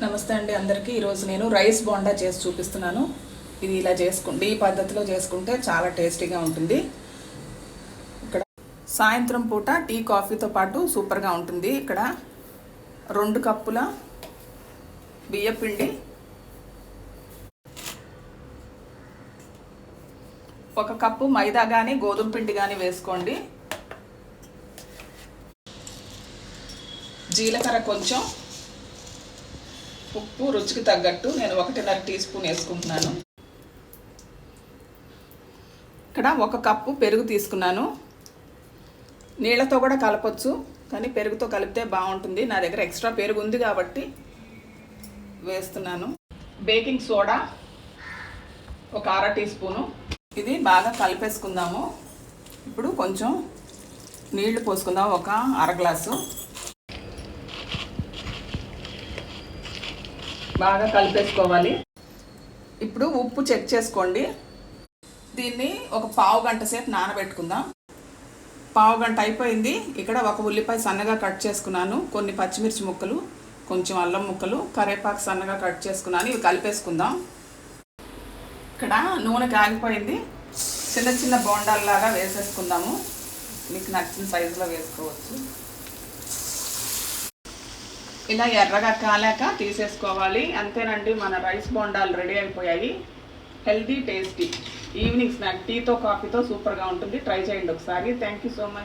నమస్తే అండి అందరికీ. ఈరోజు నేను రైస్ బోండా చేసి చూపిస్తున్నాను. ఇది ఇలా చేసుకోండి, ఈ పద్ధతిలో చేసుకుంటే చాలా టేస్టీగా ఉంటుంది. ఇక్కడ సాయంత్రం పూట టీ కాఫీతో పాటు సూపర్గా ఉంటుంది. ఇక్కడ 2 కప్పుల బియ్యపిండి, 1 కప్పు మైదా కానీ గోధుమ పిండి కానీ వేసుకోండి. జీలకర్ర కొంచెం, ఉప్పు రుచికి తగ్గట్టు నేను 1.5 టీ స్పూన్ వేసుకుంటున్నాను. ఇక్కడ 1 కప్పు పెరుగు తీసుకున్నాను. నీళ్ళతో కూడా కలపొచ్చు, కానీ పెరుగుతో కలిపితే బాగుంటుంది. నా దగ్గర ఎక్స్ట్రా పెరుగు ఉంది కాబట్టి వేస్తున్నాను. Baking soda 1/2 teaspoon. ఇది బాగా కలిపేసుకుందాము. ఇప్పుడు కొంచెం నీళ్లు పోసుకుందాం, 1/2 గ్లాసు. బాగా కలిపేసుకోవాలి. ఇప్పుడు ఉప్పు చెక్ చేసుకోండి. దీన్ని ఒక పావు గంట సేపు నానబెట్టుకుందాం. పావు గంట అయిపోయింది. ఇక్కడ 1 ఉల్లిపాయ సన్నగా కట్ చేసుకున్నాను, కొన్ని పచ్చిమిర్చి ముక్కలు, కొంచెం అల్లం ముక్కలు, కరివేపాకు సన్నగా కట్ చేసుకున్నాను. ఇవి కలిపేసుకుందాం. ఇక్కడ నూనె కాగిపోయింది. చిన్న చిన్న బోండాల్లాగా వేసేసుకుందాము. మీకు నచ్చిన సైజులో వేసుకోవచ్చు. ఇలా ఎర్రగా కాలాక తీసేసుకోవాలి. అంతేనండి, మన రైస్ బోండాలు రెడీ అయిపోయాయి. హెల్దీ టేస్టీ ఈవినింగ్ స్నాక్ టీతో కాఫీతో సూపర్గా ఉంటుంది. ట్రై చేయండి ఒకసారి. Thank you so much.